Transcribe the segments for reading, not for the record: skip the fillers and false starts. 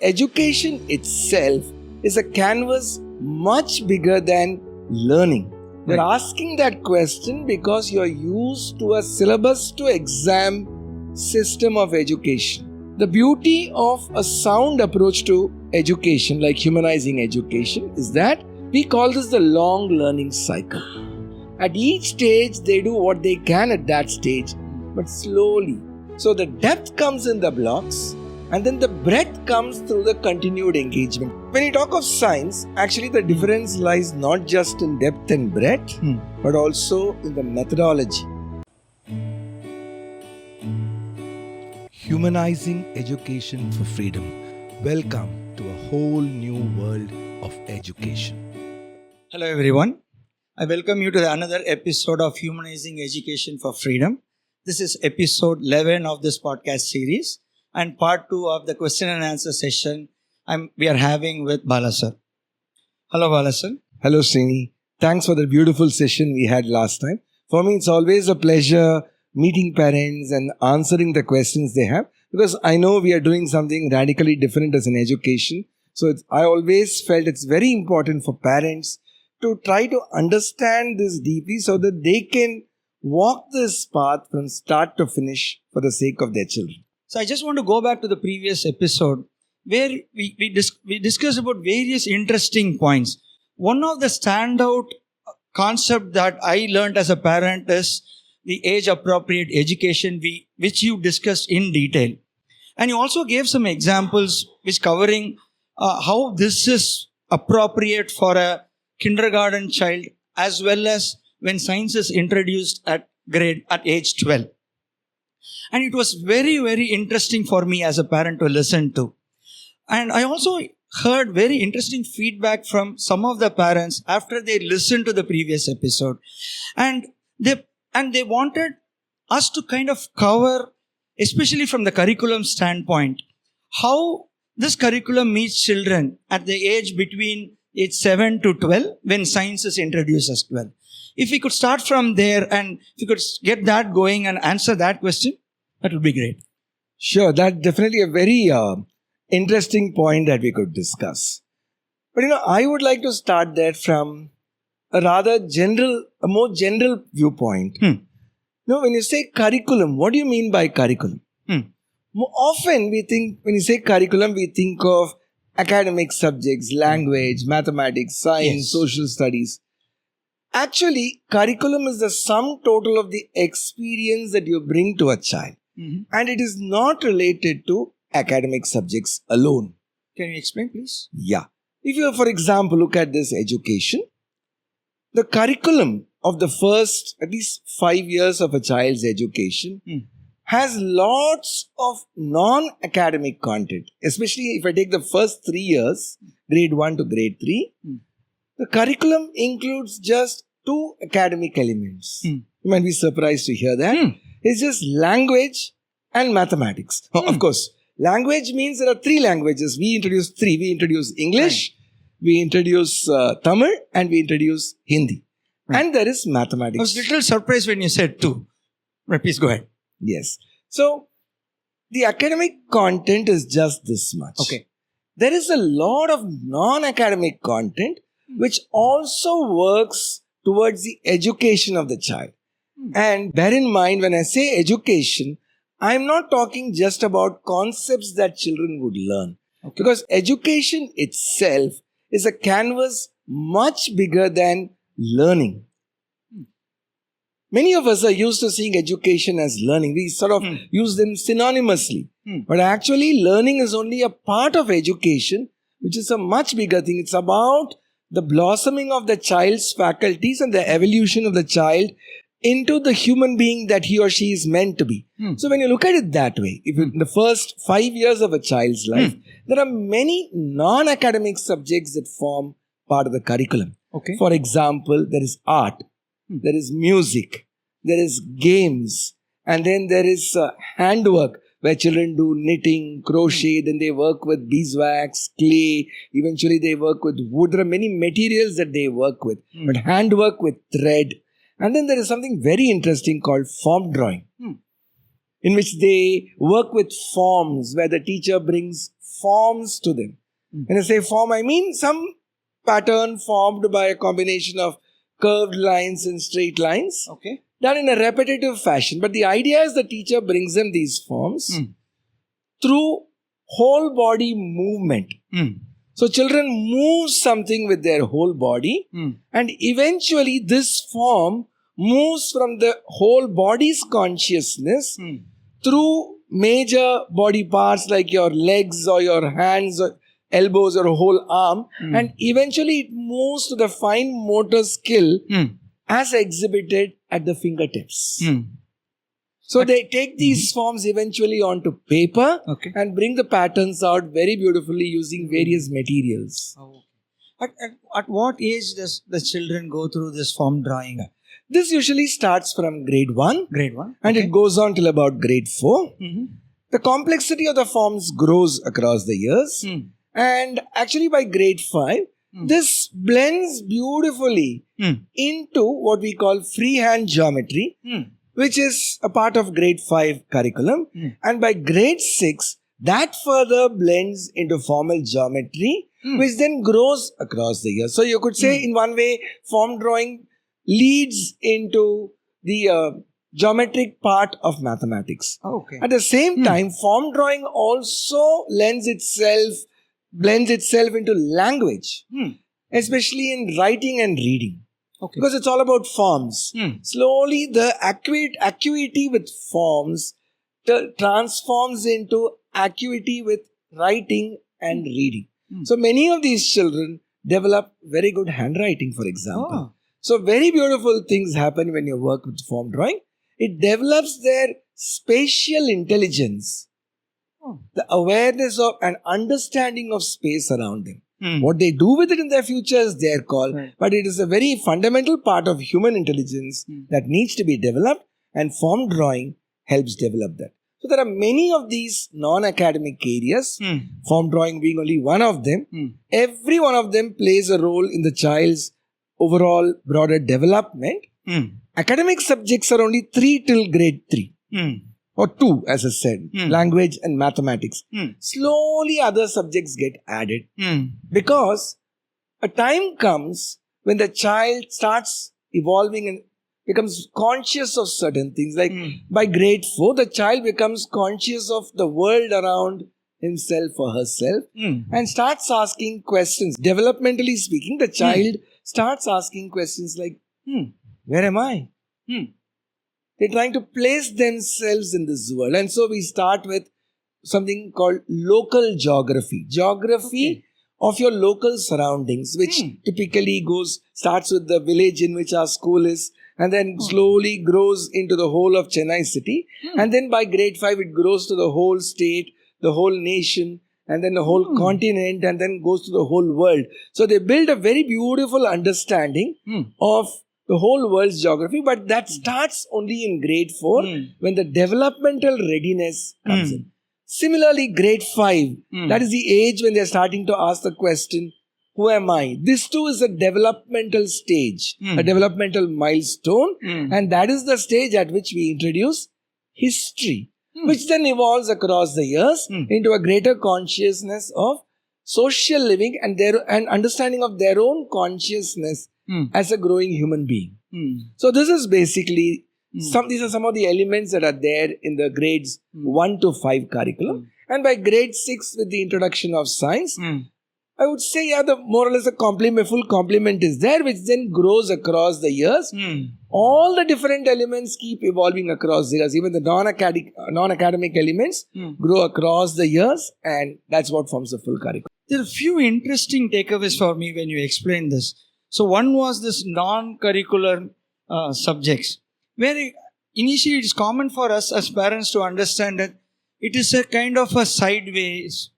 education itself is a canvas much bigger than learning. You're asking that question because you're used to a syllabus to exam system of education. The beauty of a sound approach to education, like humanizing education, is that we call this the long learning cycle. At each stage, they do what they can at that stage, but slowly. So the depth comes in the blocks, and then the breadth comes through the continued engagement. When you talk of science, actually the difference lies not just in depth and breadth, but also in the methodology. Humanizing Education for Freedom. Welcome to a whole new world of education. Hello everyone. I welcome you to another episode of Humanizing Education for Freedom. This is episode 11 of this podcast series and part 2 of the question and answer session we are having with Bala sir. Hello Bala sir. Hello Srini. Thanks for the beautiful session we had last time. For me, it's always a pleasure meeting parents and answering the questions they have, because I know we are doing something radically different as an education. So I always felt it's very important for parents to try to understand this deeply so that they can walk this path from start to finish for the sake of their children. So I just want to go back to the previous episode where we discussed about various interesting points. One of the standout concept that I learned as a parent is the age-appropriate education which you discussed in detail. And you also gave some examples which covering how this is appropriate for a kindergarten child as well as when science is introduced at age 12. And it was very, very interesting for me as a parent to listen to. And I also heard very interesting feedback from some of the parents after they listened to the previous episode. And they wanted us to kind of cover, especially from the curriculum standpoint, how this curriculum meets children at the age between age 7 to 12 when science is introduced as 12. If we could start from there and if we could get that going and answer that question, that would be great. Sure, that's definitely a very interesting point that we could discuss. But I would like to start there from a more general viewpoint. When you say curriculum, what do you mean by curriculum? More often when you say curriculum, we think of academic subjects, language, mathematics, science, social studies. Actually, curriculum is the sum total of the experience that you bring to a child. And it is not related to academic subjects alone. Can you explain, please? Yeah. If you, for example, look at this education, the curriculum of the first at least 5 years of a child's education has lots of non-academic content. Especially if I take the first 3 years, grade 1 to grade 3, the curriculum includes just 2 academic elements. You might be surprised to hear that. It's just language and mathematics. Of course, language means there are 3 languages. We introduce 3. We introduce English, we introduce Tamil, and we introduce Hindi. And there is mathematics. I was a little surprised when you said 2. But please go ahead. Yes. So, the academic content is just this much. Okay. There is a lot of non-academic content which also works towards the education of the child. And bear in mind, when I say education, I'm not talking just about concepts that children would learn. Because education itself is a canvas much bigger than learning. Many of us are used to seeing education as learning. We sort of use them synonymously. But actually, learning is only a part of education, which is a much bigger thing. It's about the blossoming of the child's faculties and the evolution of the child into the human being that he or she is meant to be. So when you look at it that way, if in the first 5 years of a child's life, there are many non-academic subjects that form part of the curriculum. For example, there is art, there is music, there is games, and then there is handwork where children do knitting, crochet, then they work with beeswax, clay, eventually they work with wood. There are many materials that they work with, but handwork with thread. And then there is something very interesting called form drawing, in which they work with forms, where the teacher brings forms to them. When I say form, I mean some pattern formed by a combination of curved lines and straight lines, Okay. done in a repetitive fashion. But the idea is the teacher brings them these forms through whole body movement. So children move something with their whole body, and eventually this form moves from the whole body's consciousness through major body parts like your legs or your hands or elbows or a whole arm, and eventually it moves to the fine motor skill as exhibited at the fingertips. So they take these forms eventually onto paper and bring the patterns out very beautifully using various materials. At what age does the children go through this form drawing? This usually starts from grade 1. Grade 1. And it goes on till about grade 4. The complexity of the forms grows across the years. And actually by grade 5, this blends beautifully into what we call freehand geometry, which is a part of grade 5 curriculum. And by grade 6, that further blends into formal geometry, which then grows across the years. So you could say in one way, form drawing leads into the geometric part of mathematics. At the same time, form drawing also blends itself into language, especially in writing and reading. Because it's all about forms. Slowly, the acuity with forms transforms into acuity with writing and reading. So many of these children develop very good handwriting, for example. So very beautiful things happen when you work with form drawing. It develops their spatial intelligence, the awareness of and understanding of space around them. What they do with it in their future is their call. But it is a very fundamental part of human intelligence that needs to be developed, and form drawing helps develop that. So there are many of these non-academic areas, form drawing being only one of them. Every one of them plays a role in the child's overall broader development. Academic subjects are only 3 till grade 3. Or 2, as I said, language and mathematics. Slowly other subjects get added. Because a time comes when the child starts evolving and becomes conscious of certain things. Like by grade 4, the child becomes conscious of the world around himself or herself and starts asking questions. Developmentally speaking, the child starts asking questions like, where am I? They're trying to place themselves in this world. And so we start with something called local geography. Geography of your local surroundings, which typically starts with the village in which our school is, and then slowly grows into the whole of Chennai city. And then by grade 5, it grows to the whole state, the whole nation, and then the whole continent, and then goes to the whole world. So they build a very beautiful understanding of the whole world's geography, but that starts only in grade 4 when the developmental readiness comes in. Similarly, grade 5, that is the age when they're starting to ask the question, who am I? This too is a developmental stage, a developmental milestone, and that is the stage at which we introduce history, which then evolves across the years into a greater consciousness of social living and understanding of their own consciousness as a growing human being. So this is basically these are some of the elements that are there in the grades 1 to 5 curriculum. And by grade 6, with the introduction of science, I would say, the more or less full complement is there, which then grows across the years. All the different elements keep evolving across the years. Even the non-academic elements grow across the years, and that's what forms the full curriculum. There are a few interesting takeaways for me when you explained this. So one was this non-curricular subjects, where initially it is common for us as parents to understand that it is a kind of a sideways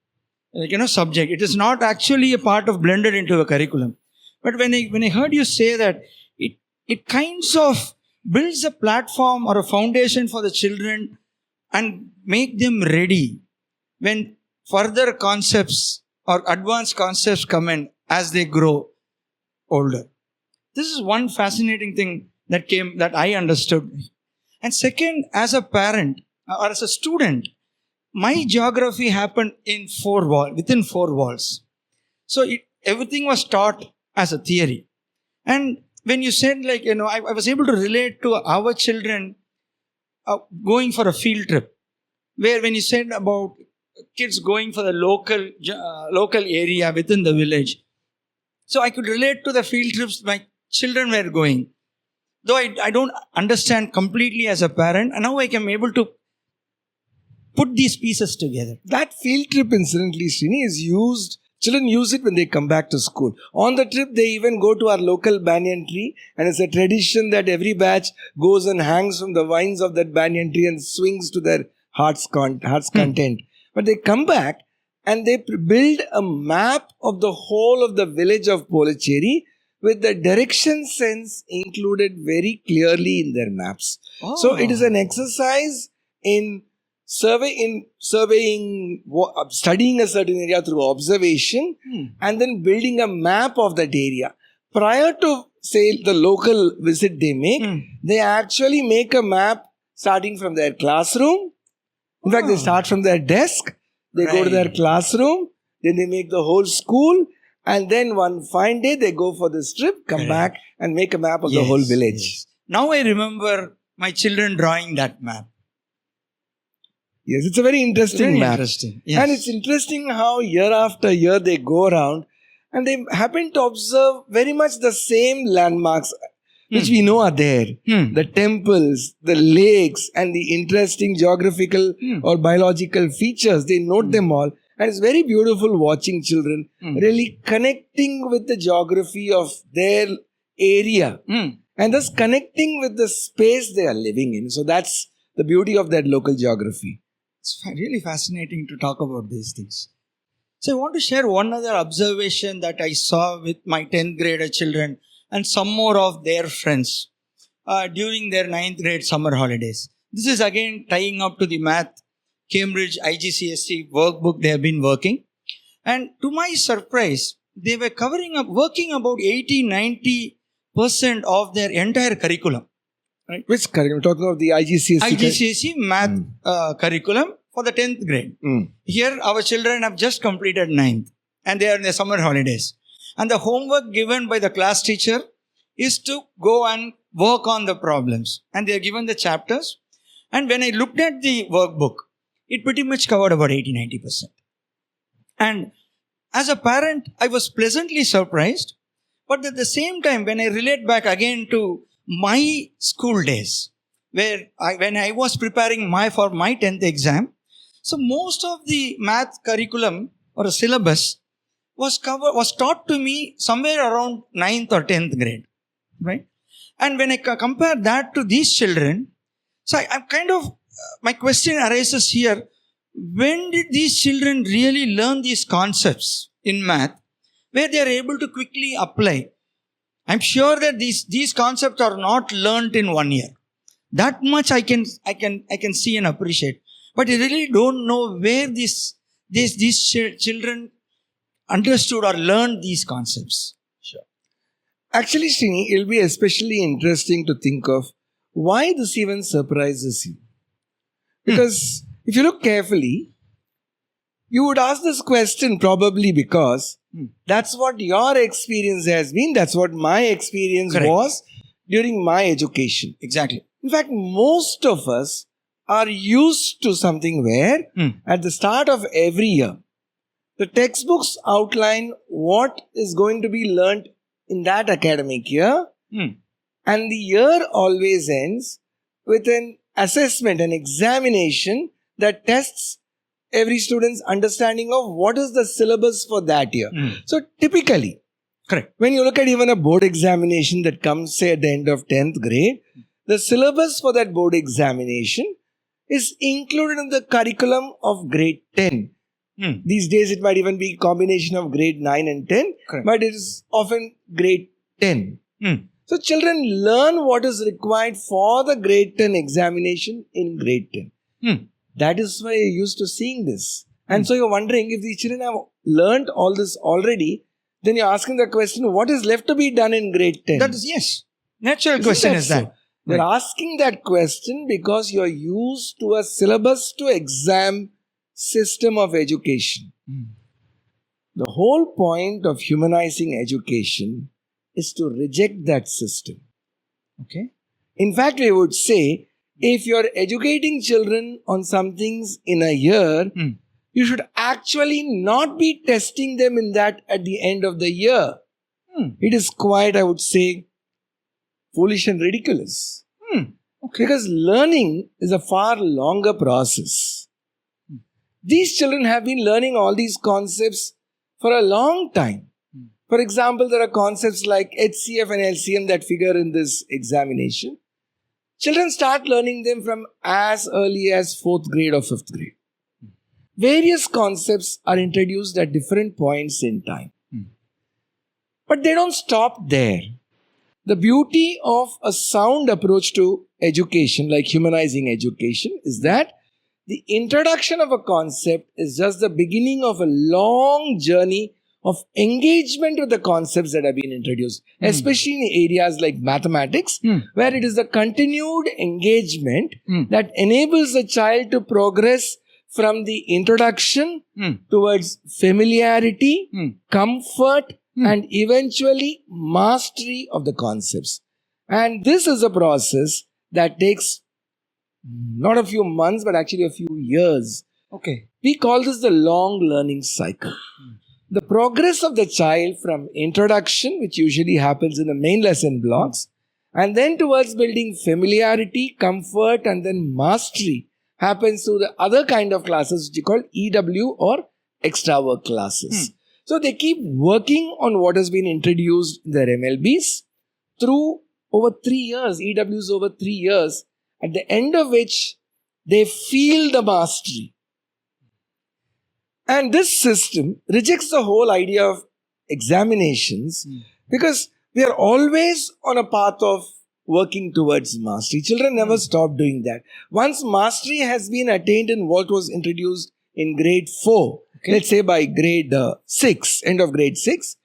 subject. It is not actually a part of blended into a curriculum. But when I heard you say that, it kinds of builds a platform or a foundation for the children and make them ready when further concepts or advanced concepts come in as they grow older. This is one fascinating thing that I understood. And second, as a parent or as a student, my geography happened within four walls. So everything was taught as a theory. And when you said, I was able to relate to our children going for a field trip, where when you said about kids going for the local area within the village, so I could relate to the field trips my children were going. Though I don't understand completely as a parent, and now I am able to put these pieces together. That field trip, incidentally, Srini, is used. Children use it when they come back to school. On the trip, they even go to our local banyan tree, and it's a tradition that every batch goes and hangs from the vines of that banyan tree and swings to their heart's content. But they come back and they build a map of the whole of the village of Policheri with the direction sense included very clearly in their maps. Oh. So it is an exercise in surveying, studying a certain area through observation and then building a map of that area. Prior to, say, the local visit they make, they actually make a map starting from their classroom. In fact, they start from their desk, they go to their classroom, then they make the whole school, and then one fine day they go for this trip, come back and make a map of the whole village. Yes. Now I remember my children drawing that map. Yes, it's a very interesting map. Interesting. Yes. And it's interesting how year after year they go around and they happen to observe very much the same landmarks which we know are there. The temples, the lakes, and the interesting geographical or biological features. They note them all. And it's very beautiful watching children really connecting with the geography of their area and thus connecting with the space they are living in. So that's the beauty of that local geography. It's really fascinating to talk about these things. So I want to share one other observation that I saw with my 10th grader children and some more of their friends during their 9th grade summer holidays. This is again tying up to the math Cambridge IGCSE workbook they have been working. And to my surprise, they were working about 80-90% of their entire curriculum. Right? Which curriculum? Talking about the IGCSE? IGCSE math curriculum for the 10th grade. Here, our children have just completed 9th and they are in the summer holidays. And the homework given by the class teacher is to go and work on the problems. And they are given the chapters. And when I looked at the workbook, it pretty much covered about 80-90%. And as a parent, I was pleasantly surprised. But at the same time, when I relate back again to my school days, when I was preparing for my 10th exam, so most of the math curriculum or a syllabus was taught to me somewhere around 9th or 10th grade, right? And when I compare that to these children, so my question arises here, when did these children really learn these concepts in math where they are able to quickly apply? I'm sure that these concepts are not learnt in 1 year. That much I can see and appreciate. But I really don't know where these children understood or learned these concepts. Sure. Actually, Srini, it'll be especially interesting to think of why this even surprises you. Because if you look carefully, you would ask this question probably because that's what your experience has been. That's what my experience was during my education. Exactly. In fact, most of us are used to something where at the start of every year, the textbooks outline what is going to be learnt in that academic year. And the year always ends with an assessment, an examination that tests every student's understanding of what is the syllabus for that year. So typically, when you look at even a board examination that comes, say, at the end of 10th grade, the syllabus for that board examination is included in the curriculum of grade 10. These days it might even be a combination of grade 9 and 10, but it is often grade 10. So children learn what is required for the grade 10 examination in grade 10. That is why you're used to seeing this. And so you're wondering, if these children have learned all this already, then you're asking the question, what is left to be done in grade 10? That is, yes. Natural question is that. So? You're asking that question because you're used to a syllabus to exam system of education. The whole point of humanizing education is to reject that system. Okay. In fact, we would say, if you're educating children on some things in a year, you should actually not be testing them in that at the end of the year. It is quite, I would say, foolish and ridiculous. Okay. Because learning is a far longer process. These children have been learning all these concepts for a long time. For example, there are concepts like HCF and LCM that figure in this examination. Children start learning them from as early as 4th grade or 5th grade. Various concepts are introduced at different points in time. But they don't stop there. The beauty of a sound approach to education, like humanizing education, is that the introduction of a concept is just the beginning of a long journey of engagement with the concepts that have been introduced, especially in areas like mathematics, where it is the continued engagement that enables the child to progress from the introduction towards familiarity, comfort, and eventually mastery of the concepts. And this is a process that takes not a few months, but actually a few years. Okay. We call this the long learning cycle. The progress of the child from introduction, which usually happens in the main lesson blocks, and then towards building familiarity, comfort, and then mastery, happens through the other kind of classes which you call EW or extra work classes. So they keep working on what has been introduced in their MLBs through over 3 years, EWs over 3 years, at the end of which they feel the mastery. And this system rejects the whole idea of examinations because we are always on a path of working towards mastery. Children never stop doing that. Once mastery has been attained in what was introduced in grade 4, let's say by grade 6, end of grade 6,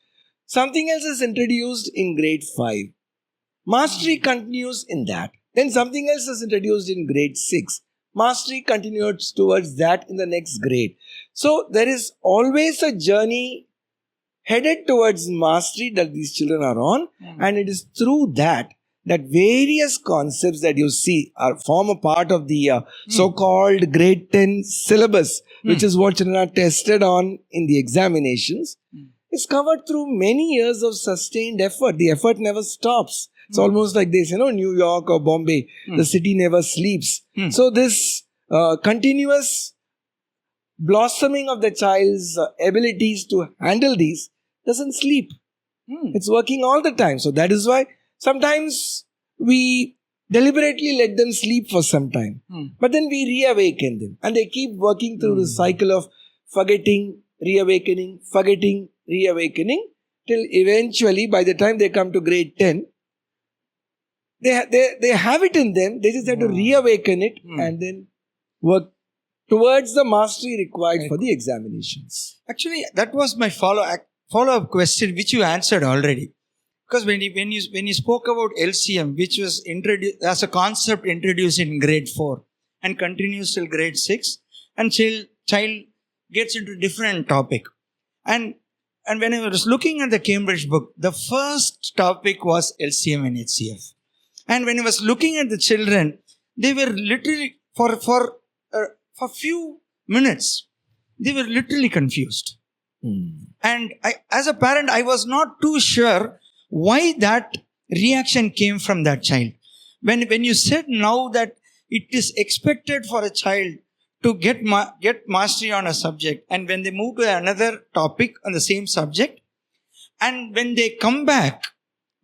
something else is introduced in grade 5. Mastery continues in that. Then something else is introduced in grade 6. Mastery continues towards that in the next grade. So there is always a journey headed towards mastery that these children are on, and it is through that various concepts that you see form a part of the so-called grade 10 syllabus, which is what children are tested on in the examinations, is covered through many years of sustained effort. The effort never stops. It's almost like this, New York or Bombay, the city never sleeps. So this continuous blossoming of the child's abilities to handle these doesn't sleep. It's working all the time. So that is why sometimes we deliberately let them sleep for some time. But then we reawaken them. And they keep working through the cycle of forgetting, reawakening, forgetting, reawakening, till eventually by the time they come to grade 10, they have it in them. They just have to reawaken it and then work towards the mastery required for the examinations. Actually, that was my follow-up question, which you answered already. Because when you spoke about LCM, which was introduced as a concept introduced in grade 4 and continues till grade 6, and child gets into different topic. And when I was looking at the Cambridge book, the first topic was LCM and HCF. And when I was looking at the children, they were literally, for a few minutes, they were literally confused. And as a parent, I was not too sure why that reaction came from that child. When you said now that it is expected for a child to get mastery on a subject, and when they move to another topic on the same subject, and when they come back,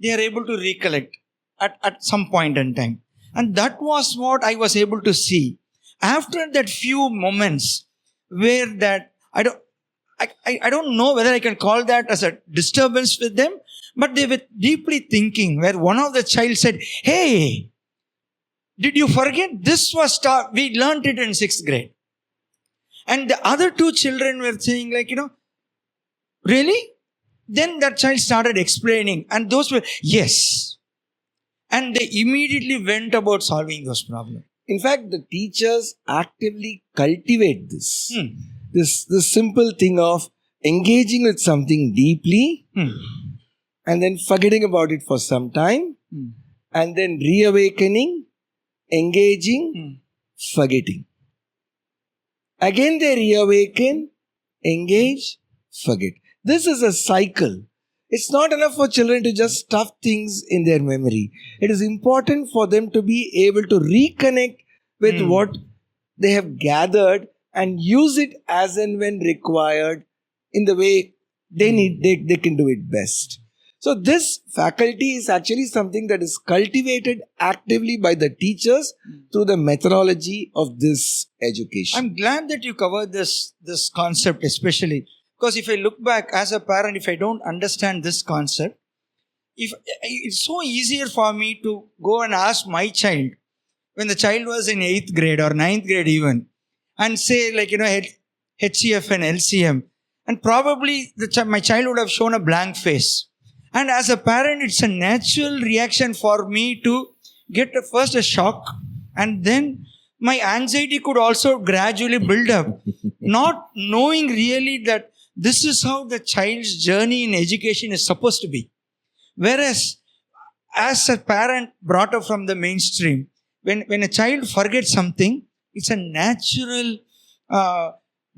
they are able to recollect at some point in time. And that was what I was able to see. After that few moments where that, I don't know whether I can call that as a disturbance with them, but they were deeply thinking, where one of the child said, "Hey, did you forget? This was we learned it in 6th grade." And the other 2 children were saying really? Then that child started explaining, and those were, yes. And they immediately went about solving those problems. In fact, the teachers actively cultivate this. Hmm. This simple thing of engaging with something deeply Hmm. and then forgetting about it for some time Hmm. and then reawakening, engaging, Hmm. forgetting. Again they reawaken, engage, forget. This is a cycle. It's not enough for children to just stuff things in their memory. It is important for them to be able to reconnect with what they have gathered and use it as and when required in the way they can do it best. So this faculty is actually something that is cultivated actively by the teachers through the methodology of this education. I'm glad that you covered this concept, especially because if I look back as a parent, if I don't understand this concept, if it's so easier for me to go and ask my child when the child was in 8th grade or 9th grade even, and say like HCF and LCM, and probably my child would have shown a blank face. And as a parent, it's a natural reaction for me to get first a shock, and then my anxiety could also gradually build up, not knowing really that this is how the child's journey in education is supposed to be. Whereas, as a parent brought up from the mainstream, when a child forgets something, it's a natural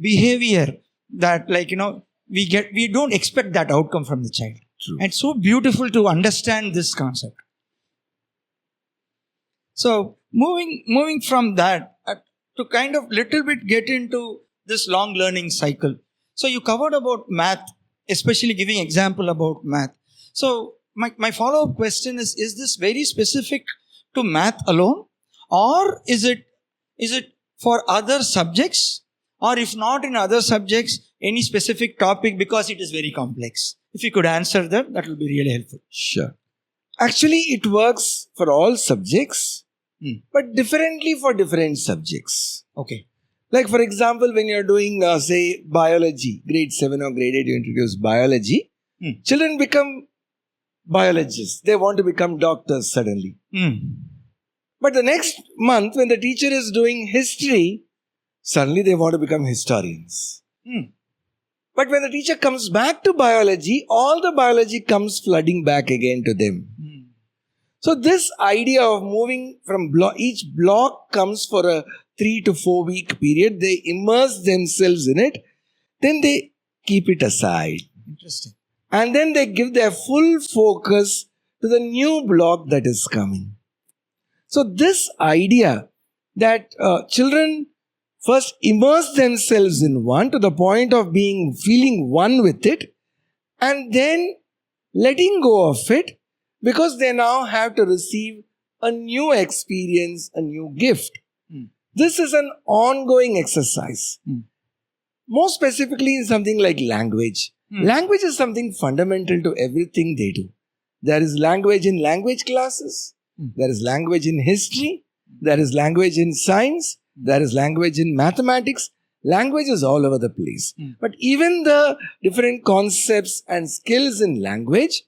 behavior that we don't expect that outcome from the child. True. And it's so beautiful to understand this concept. So moving from that to kind of little bit get into this long learning cycle. So you covered about math, especially giving example about math. So my follow-up question is this very specific to math alone, or is it for other subjects, or if not in other subjects, any specific topic, because it is very complex? If you could answer that will be really helpful. Sure. Actually, it works for all subjects, but differently for different subjects. Okay. Like for example, when you're doing, say, biology, grade 7 or grade 8, you introduce biology. Children become biologists. They want to become doctors suddenly. But the next month, when the teacher is doing history, suddenly they want to become historians. But when the teacher comes back to biology, all the biology comes flooding back again to them. So this idea of moving from each block comes for a 3 to 4 week period. They immerse themselves in it. Then they keep it aside. Interesting. And then they give their full focus to the new block that is coming. So this idea that children first immerse themselves in one to the point of feeling one with it, and then letting go of it because they now have to receive a new experience, a new gift. This is an ongoing exercise. More specifically in something like language. Language is something fundamental to everything they do. There is language in language classes. There is language in history. There is language in science. There is language in mathematics. Language is all over the place. But even the different concepts and skills in language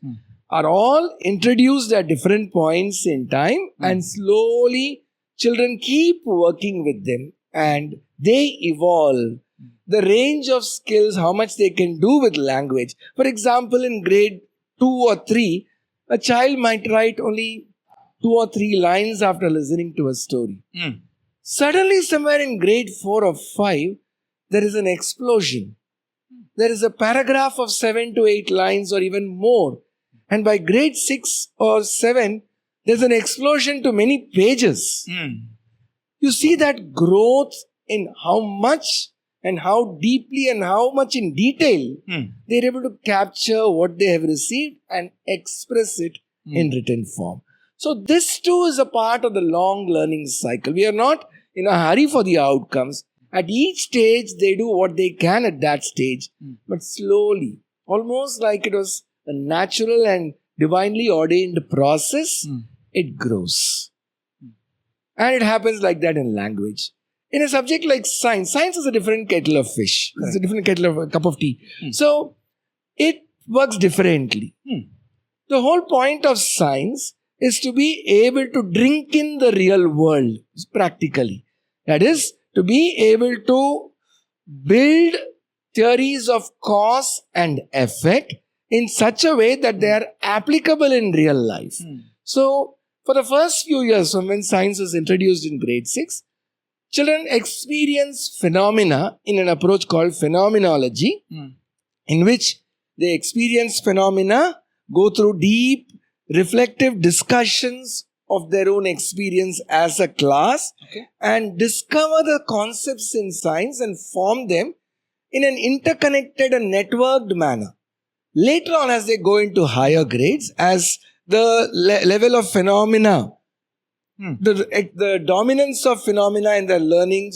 are all introduced at different points in time, and slowly children keep working with them and they evolve. The range of skills, how much they can do with language. For example, in grade 2 or 3, a child might write only 2 or 3 lines after listening to a story. Suddenly, somewhere in grade 4 or 5, there is an explosion. There is a paragraph of 7 to 8 lines or even more. And by grade 6 or 7, there's an explosion to many pages. You see that growth in how much and how deeply and how much in detail they're able to capture what they have received and express it in written form. So this too is a part of the long learning cycle. We are not in a hurry for the outcomes. At each stage, they do what they can at that stage, but slowly, almost like it was a natural and divinely ordained process, it grows. And it happens like that in language. In a subject like science is a different kettle of fish. It's a different kettle of a cup of tea. So it works differently. The whole point of science is to be able to drink in the real world practically. That is, to be able to build theories of cause and effect in such a way that they are applicable in real life. So, for the first few years, when science was introduced in grade 6, children experience phenomena in an approach called phenomenology, in which they experience phenomena, go through deep, reflective discussions of their own experience as a class, and discover the concepts in science and form them in an interconnected and networked manner. Later on, as they go into higher grades, as the level of phenomena, the dominance of phenomena in their learning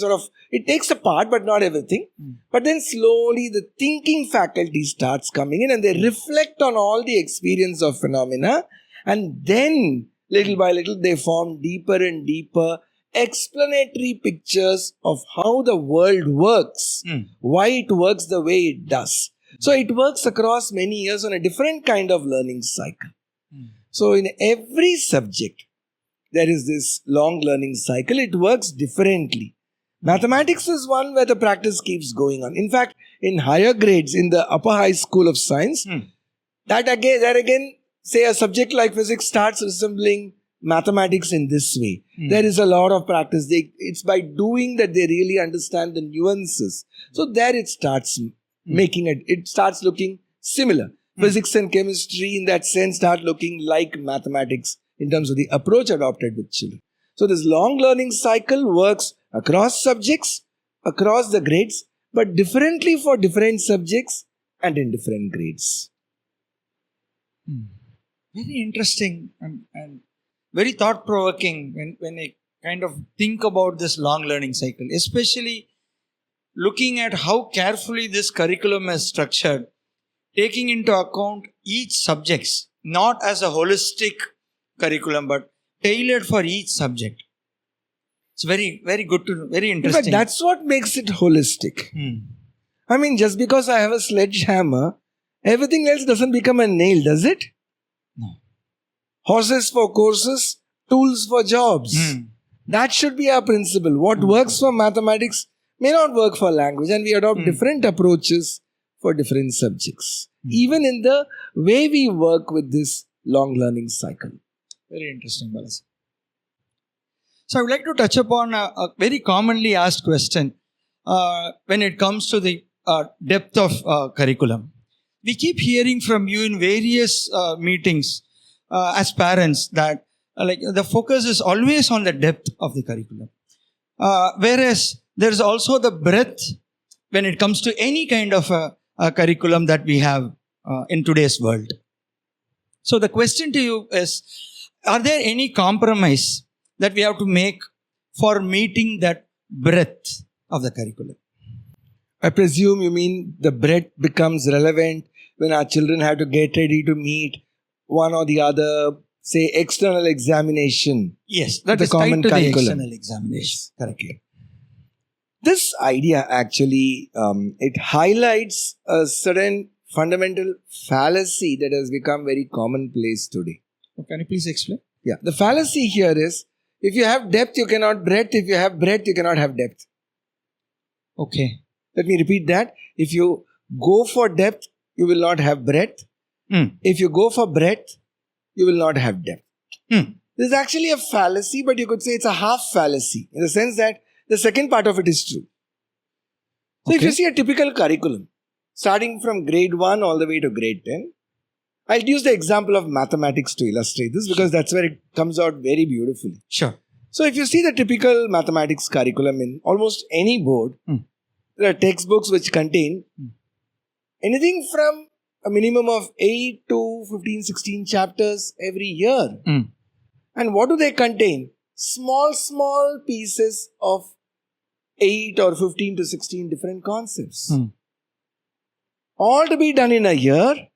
it takes a part, but not everything. But then slowly the thinking faculty starts coming in and they reflect on all the experience of phenomena, and then little by little they form deeper and deeper explanatory pictures of how the world works, why it works the way it does. So it works across many years on a different kind of learning cycle. So in every subject, there is this long learning cycle. It works differently. Mathematics is one where the practice keeps going on. In fact, in higher grades, in the upper high school of science, that again, say a subject like physics starts resembling mathematics in this way. There is a lot of practice. It's by doing that they really understand the nuances. So there it starts making it starts looking similar. Physics and chemistry in that sense start looking like mathematics in terms of the approach adopted with children. So this long learning cycle works across subjects, across the grades, but differently for different subjects and in different grades. Very interesting and very thought-provoking when I kind of think about this long learning cycle, especially looking at how carefully this curriculum is structured, taking into account each subjects, not as a holistic curriculum, but tailored for each subject. It's very, very good to know, very interesting. In fact, that's what makes it holistic. I mean, just because I have a sledgehammer, everything else doesn't become a nail, does it? No. Horses for courses, tools for jobs. That should be our principle. What works for mathematics may not work for language, and we adopt different approaches for different subjects, even in the way we work with this long learning cycle. Very interesting, Balas. So I would like to touch upon a very commonly asked question when it comes to the depth of curriculum. We keep hearing from you in various meetings as parents that the focus is always on the depth of the curriculum. Whereas there is also the breadth when it comes to any kind of a curriculum that we have in today's world. So the question to you is, are there any compromise that we have to make for meeting that breadth of the curriculum? I presume you mean the breadth becomes relevant when our children have to get ready to meet one or the other, say, external examination. Yes, that the is common tied to the curriculum. external examination. Correctly. This idea actually, it highlights a certain fundamental fallacy that has become very commonplace today. Can you please explain? Yeah, the fallacy here is, if you have depth, you cannot breadth. If you have breadth, you cannot have depth. Okay. Let me repeat that. If you go for depth, you will not have breadth. If you go for breadth, you will not have depth. This is actually a fallacy, but you could say it's a half fallacy in the sense that the second part of it is true. So if you see a typical curriculum, starting from grade 1 all the way to grade 10, I'll use the example of mathematics to illustrate this because that's where it comes out very beautifully. Sure. So if you see the typical mathematics curriculum in almost any board, there are textbooks which contain anything from a minimum of 8 to 15, 16 chapters every year. And what do they contain? Small pieces of 8 or 15 to 16 different concepts. All to be done in a year,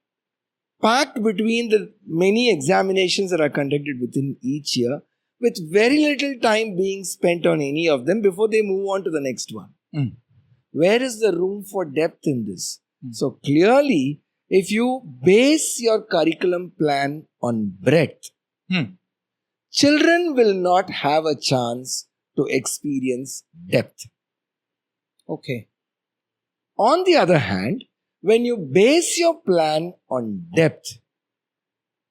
packed between the many examinations that are conducted within each year, with very little time being spent on any of them before they move on to the next one. Where is the room for depth in this? So clearly, if you base your curriculum plan on breadth, children will not have a chance to experience depth. Okay. On the other hand, when you base your plan on depth,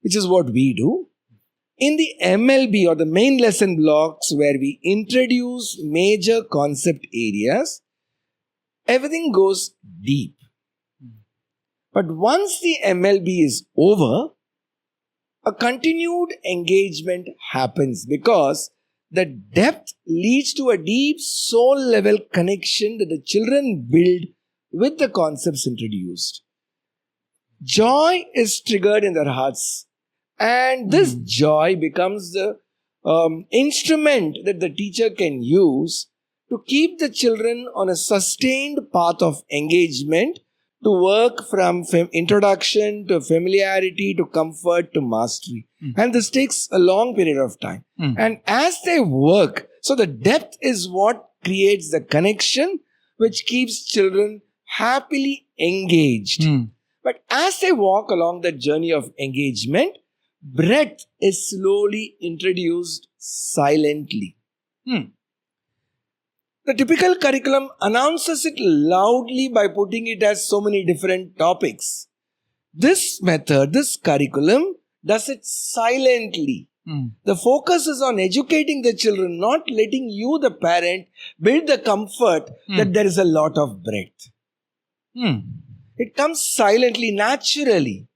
which is what we do, in the MLB or the main lesson blocks where we introduce major concept areas, everything goes deep. But once the MLB is over, a continued engagement happens because the depth leads to a deep soul level connection that the children build with the concepts introduced. Joy is triggered in their hearts, and this joy becomes the instrument that the teacher can use to keep the children on a sustained path of engagement, to work from introduction to familiarity to comfort to mastery. And this takes a long period of time. And as they work, so the depth is what creates the connection which keeps children happily engaged. But as they walk along the journey of engagement, breadth is slowly introduced silently. The typical curriculum announces it loudly by putting it as so many different topics. This method, this curriculum, does it silently. The focus is on educating the children, not letting you, the parent, build the comfort that there is a lot of breadth. It comes silently, naturally.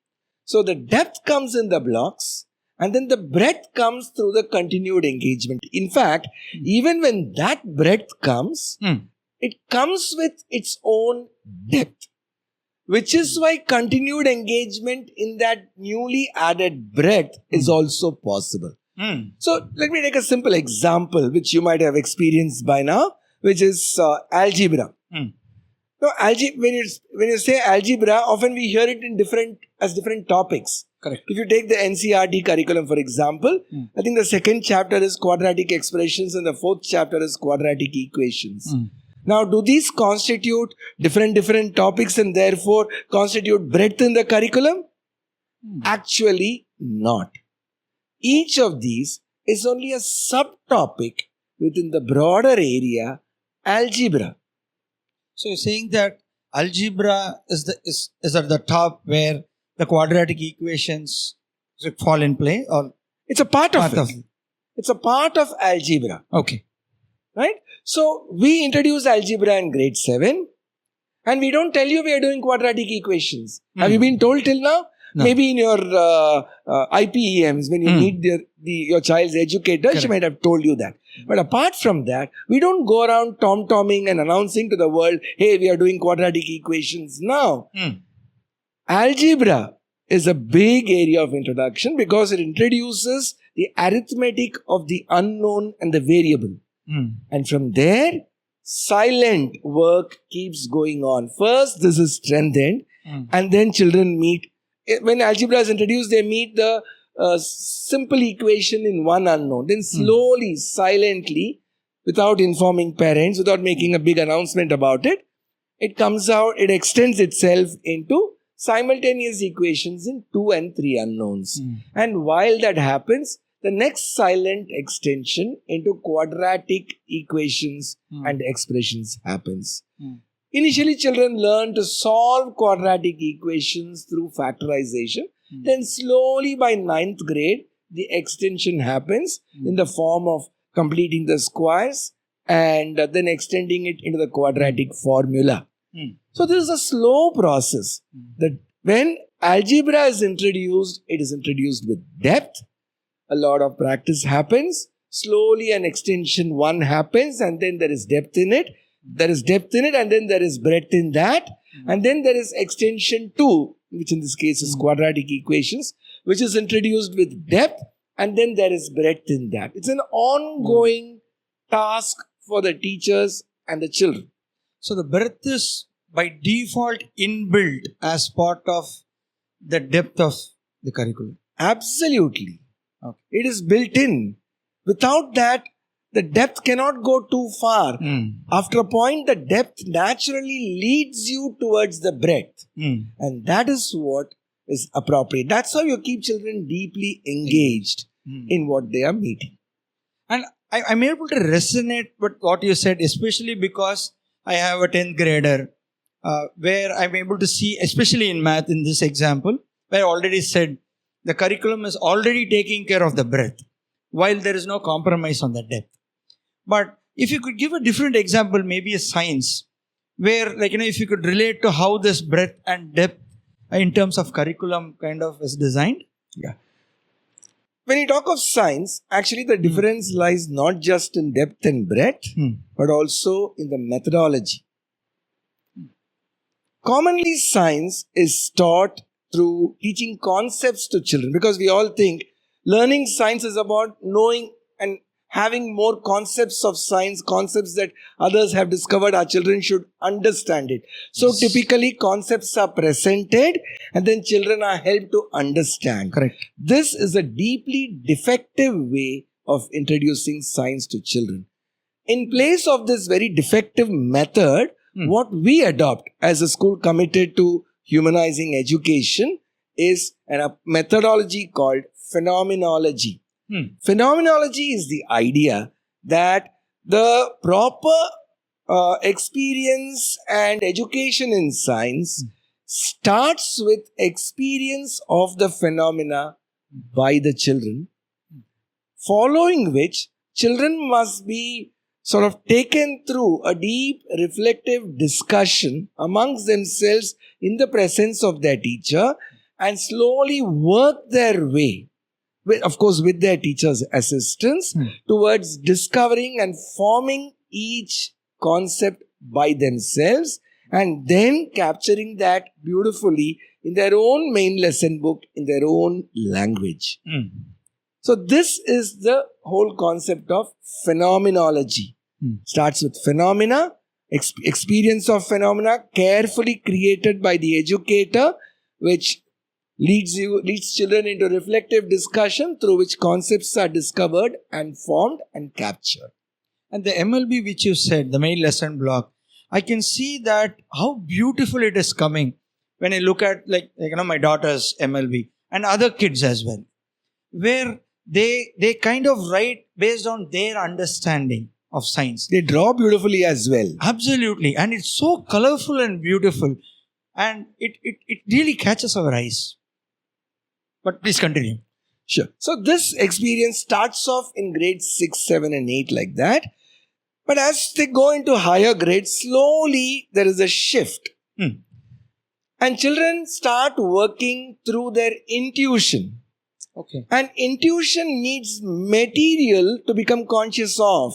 So the depth comes in the blocks, and then the breadth comes through the continued engagement. In fact, even when that breadth comes, it comes with its own depth, which is why continued engagement in that newly added breadth is also possible. So let me take a simple example, which you might have experienced by now, which is algebra. Now, when you say algebra, often we hear it in different topics. Correct. If you take the NCERT curriculum, for example, I think the second chapter is quadratic expressions and the fourth chapter is quadratic equations. Now, do these constitute different topics and therefore constitute breadth in the curriculum? Actually, not. Each of these is only a subtopic within the broader area, algebra. So you're saying that algebra is at the top where the quadratic equations fall in play, or it's a part of it. It's a part of algebra. Okay. Right? So we introduce algebra in grade 7 and we don't tell you we are doing quadratic equations. Have you been told till now? No. Maybe in your IPEMs, when you meet your child's educator, Correct. She might have told you that. But apart from that, we don't go around tom-tomming and announcing to the world, hey, we are doing quadratic equations now. Algebra is a big area of introduction because it introduces the arithmetic of the unknown and the variable. And from there, silent work keeps going on. First, this is strengthened, and then children meet. When algebra is introduced, they meet the simple equation in one unknown. Then slowly, silently, without informing parents, without making a big announcement about it, it comes out, it extends itself into simultaneous equations in 2 and 3 unknowns. And while that happens, the next silent extension into quadratic equations and expressions happens. Initially, children learn to solve quadratic equations through factorization. Then slowly by 9th grade, the extension happens in the form of completing the squares and then extending it into the quadratic formula. So this is a slow process. That when algebra is introduced, it is introduced with depth. A lot of practice happens. Slowly an extension 1 happens and then there is depth in it. There is depth in it and then there is breadth in that. And then there is extension 2, which in this case is quadratic equations, which is introduced with depth and then there is breadth in that. It's an ongoing task for the teachers and the children. So the breadth is by default inbuilt as part of the depth of the curriculum. Absolutely. Okay. It is built in. Without that, the depth cannot go too far. After a point, the depth naturally leads you towards the breadth. And that is what is appropriate. That's how you keep children deeply engaged. in what they are meeting. And I'm able to resonate with what you said, especially because I have a 10th grader where I'm able to see, especially in math in this example, where I already said the curriculum is already taking care of the breadth, while there is no compromise on the depth. But if you could give a different example, maybe a science, where, like, if you could relate to how this breadth and depth in terms of curriculum kind of is designed. Yeah. When you talk of science, actually the difference lies not just in depth and breadth, but also in the methodology. Commonly, science is taught through teaching concepts to children, because we all think learning science is about knowing and having more concepts of science, concepts that others have discovered, our children should understand it. So typically concepts are presented and then children are helped to understand. Correct. This is a deeply defective way of introducing science to children. In place of this very defective method, what we adopt as a school committed to humanizing education is a methodology called phenomenology. Phenomenology is the idea that the proper experience and education in science starts with experience of the phenomena by the children, following which children must be sort of taken through a deep reflective discussion amongst themselves in the presence of their teacher and slowly work their way, of course with their teacher's assistance, towards discovering and forming each concept by themselves and then capturing that beautifully in their own main lesson book in their own language. So this is the whole concept of phenomenology. Starts with phenomena, experience of phenomena carefully created by the educator, which leads children into reflective discussion through which concepts are discovered and formed and captured. And the MLB which you said, the main lesson block, I can see that how beautiful it is coming when I look at my daughter's MLB and other kids as well, where they kind of write based on their understanding of science. They draw beautifully as well. Absolutely. And it's so colorful and beautiful. And it really catches our eyes. But please continue. Sure. So this experience starts off in grades 6, 7 and 8 like that. But as they go into higher grades, slowly there is a shift. And children start working through their intuition. Okay. And intuition needs material to become conscious of.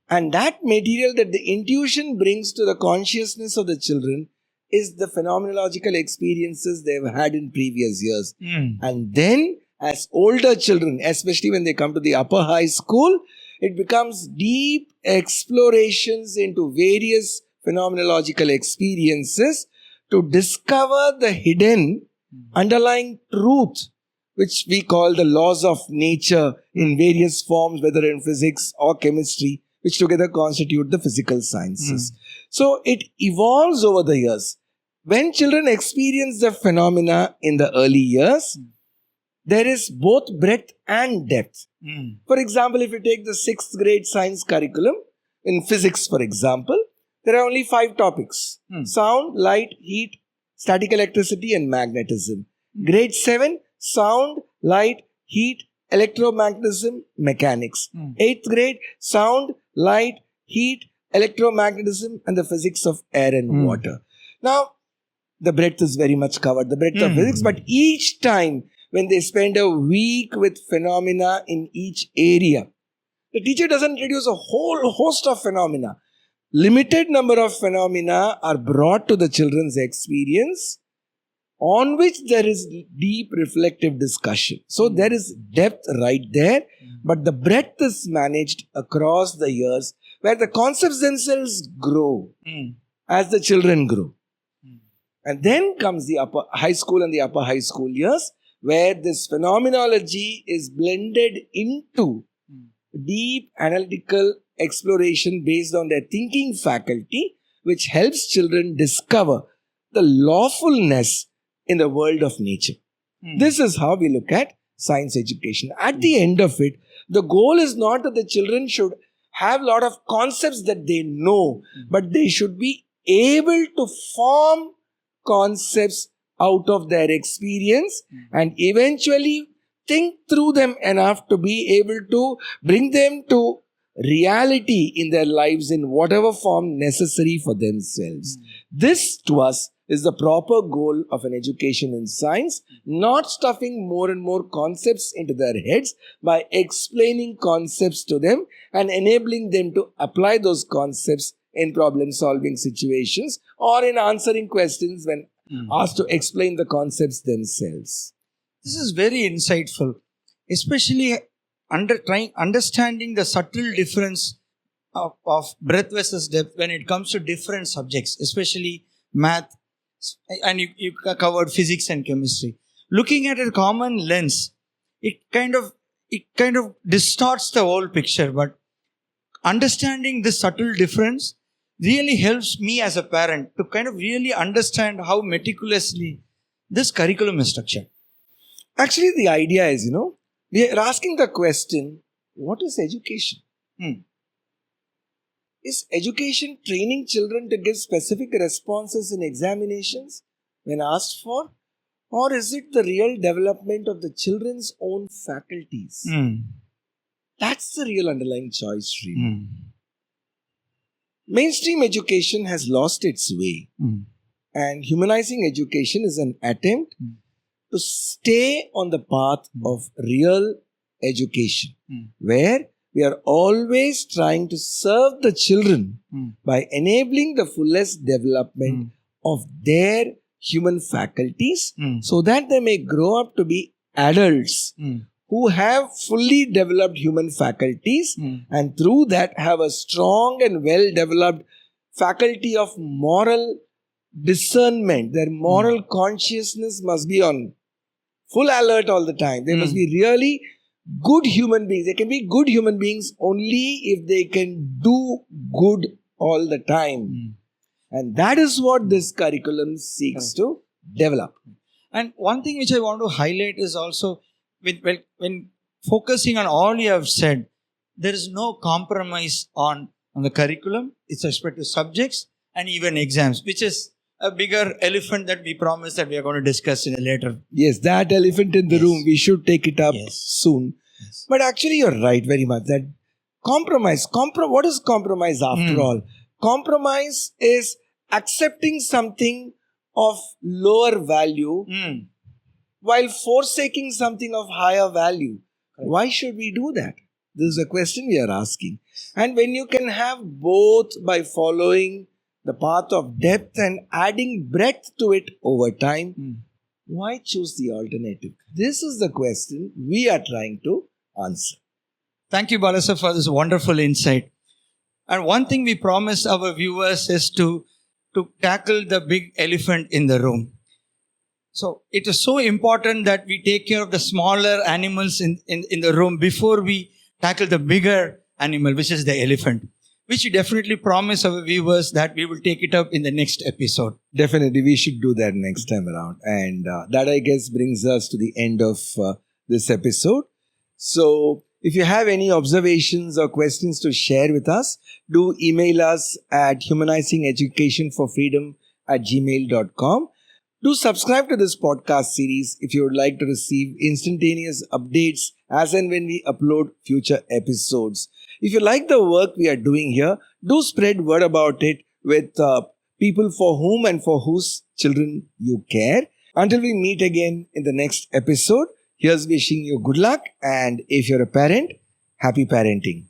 And that material that the intuition brings to the consciousness of the children is the phenomenological experiences they've had in previous years. And then as older children, especially when they come to the upper high school, it becomes deep explorations into various phenomenological experiences to discover the hidden underlying truth, which we call the laws of nature in various forms, whether in physics or chemistry, which together constitute the physical sciences. So it evolves over the years. When children experience the phenomena in the early years, there is both breadth and depth. For example, if you take the 6th grade science curriculum, in physics for example, there are only 5 topics. Sound, light, heat, static electricity and magnetism. Grade 7, sound, light, heat, electromagnetism, mechanics. 8th grade, sound, light, heat, electromagnetism and the physics of air and water. Now, the breadth is very much covered, the breadth of physics, but each time when they spend a week with phenomena in each area, the teacher doesn't introduce a whole host of phenomena. Limited number of phenomena are brought to the children's experience on which there is deep reflective discussion. So there is depth right there, but the breadth is managed across the years where the concepts themselves grow as the children grow. And then comes the upper high school and the upper high school years, where this phenomenology is blended into deep analytical exploration based on their thinking faculty, which helps children discover the lawfulness in the world of nature. This is how we look at science education. At the end of it, the goal is not that the children should have a lot of concepts that they know, but they should be able to form concepts out of their experience and eventually think through them enough to be able to bring them to reality in their lives in whatever form necessary for themselves. This to us is the proper goal of an education in science, not stuffing more and more concepts into their heads by explaining concepts to them and enabling them to apply those concepts in problem solving situations or in answering questions when asked to explain the concepts themselves. This is very insightful, especially understanding the subtle difference of breadth versus depth when it comes to different subjects, especially math, and you covered physics and chemistry. Looking at a common lens, it kind of distorts the whole picture. But understanding this subtle difference really helps me as a parent to kind of really understand how meticulously this curriculum is structured. Actually, the idea is, we are asking the question, what is education? Is education training children to give specific responses in examinations when asked for? Or is it the real development of the children's own faculties? That's the real underlying choice, Srini. Mainstream education has lost its way. And humanizing education is an attempt to stay on the path of real education, where we are always trying to serve the children by enabling the fullest development of their human faculties so that they may grow up to be adults who have fully developed human faculties and through that have a strong and well-developed faculty of moral discernment. Their moral consciousness must be on full alert all the time. They must be really good human beings. They can be good human beings only if they can do good all the time. And that is what this curriculum seeks to develop. And one thing which I want to highlight is also when focusing on all you have said, there is no compromise on the curriculum. It's respect to subjects and even exams, which is a bigger elephant that we promised that we are going to discuss in a later. Yes, that elephant in the room, we should take it up soon. But actually, you're right very much that compromise. What is compromise after all? Compromise is accepting something of lower value while forsaking something of higher value. Why should we do that? This is a question we are asking. And when you can have both by following the path of depth and adding breadth to it over time, why choose the alternative? This is the question we are trying to answer. Thank you, Balasa, for this wonderful insight. And one thing we promised our viewers is to tackle the big elephant in the room. So it is so important that we take care of the smaller animals in the room before we tackle the bigger animal, which is the elephant, which we definitely promise our viewers that we will take it up in the next episode. Definitely, we should do that next time around. And that, I guess, brings us to the end of this episode. So, if you have any observations or questions to share with us, do email us at humanizingeducationforfreedom@gmail.com. Do subscribe to this podcast series if you would like to receive instantaneous updates as and when we upload future episodes. If you like the work we are doing here, do spread word about it with people for whom and for whose children you care. Until we meet again in the next episode, here's wishing you good luck, and if you're a parent, happy parenting.